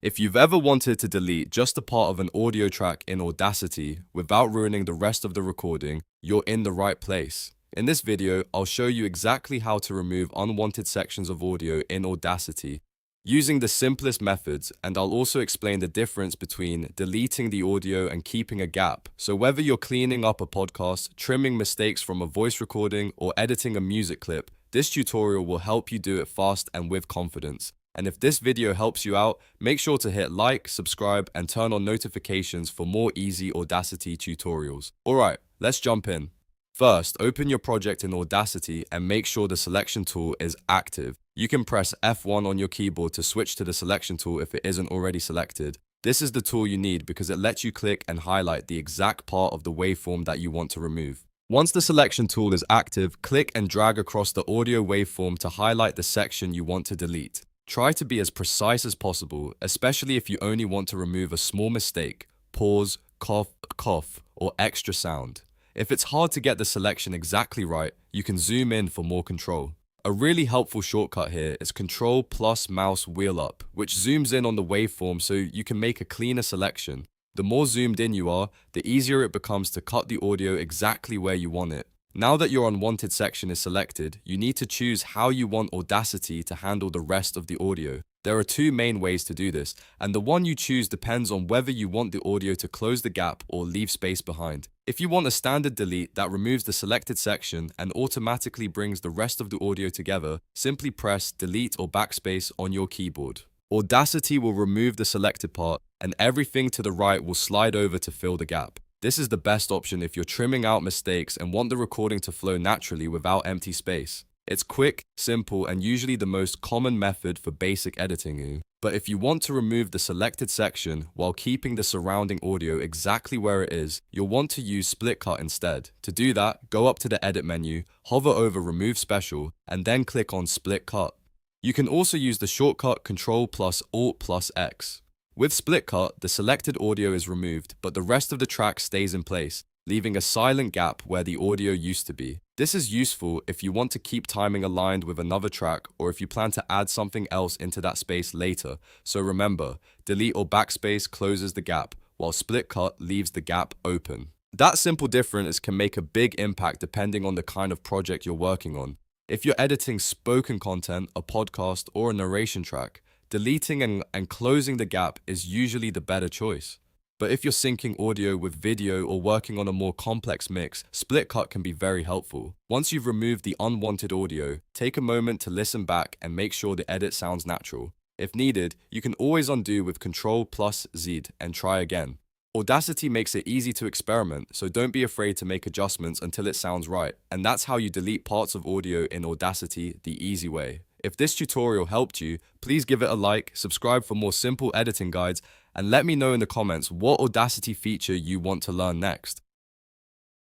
If you've ever wanted to delete just a part of an audio track in Audacity without ruining the rest of the recording, you're in the right place. In this video, I'll show you exactly how to remove unwanted sections of audio in Audacity using the simplest methods, and I'll also explain the difference between deleting the audio and keeping a gap. So whether you're cleaning up a podcast, trimming mistakes from a voice recording, or editing a music clip, this tutorial will help you do it fast and with confidence. And if this video helps you out, make sure to hit like, subscribe, and turn on notifications for more easy Audacity tutorials. Alright, let's jump in. First, open your project in Audacity and make sure the selection tool is active. You can press F1 on your keyboard to switch to the selection tool if it isn't already selected. This is the tool you need because it lets you click and highlight the exact part of the waveform that you want to remove. Once the selection tool is active, click and drag across the audio waveform to highlight the section you want to delete. Try to be as precise as possible, especially if you only want to remove a small mistake, pause, cough, or extra sound. If it's hard to get the selection exactly right, you can zoom in for more control. A really helpful shortcut here is Control plus mouse wheel up, which zooms in on the waveform so you can make a cleaner selection. The more zoomed in you are, the easier it becomes to cut the audio exactly where you want it. Now that your unwanted section is selected, you need to choose how you want Audacity to handle the rest of the audio. There are two main ways to do this, and the one you choose depends on whether you want the audio to close the gap or leave space behind. If you want a standard delete that removes the selected section and automatically brings the rest of the audio together, simply press Delete or Backspace on your keyboard. Audacity will remove the selected part, and everything to the right will slide over to fill the gap. This is the best option if you're trimming out mistakes and want the recording to flow naturally without empty space. It's quick, simple, and usually the most common method for basic editing. But if you want to remove the selected section while keeping the surrounding audio exactly where it is, you'll want to use Split Cut instead. To do that, go up to the Edit menu, hover over Remove Special, and then click on Split Cut. You can also use the shortcut Control plus Alt plus X. With Split Cut, the selected audio is removed, but the rest of the track stays in place, leaving a silent gap where the audio used to be. This is useful if you want to keep timing aligned with another track or if you plan to add something else into that space later. So remember, Delete or Backspace closes the gap, while Split Cut leaves the gap open. That simple difference can make a big impact depending on the kind of project you're working on. If you're editing spoken content, a podcast, or a narration track, deleting and closing the gap is usually the better choice. But if you're syncing audio with video or working on a more complex mix, Split Cut can be very helpful. Once you've removed the unwanted audio, take a moment to listen back and make sure the edit sounds natural. If needed, you can always undo with Control plus Z and try again. Audacity makes it easy to experiment, so don't be afraid to make adjustments until it sounds right. And that's how you delete parts of audio in Audacity the easy way. If this tutorial helped you, please give it a like, subscribe for more simple editing guides, and let me know in the comments what Audacity feature you want to learn next.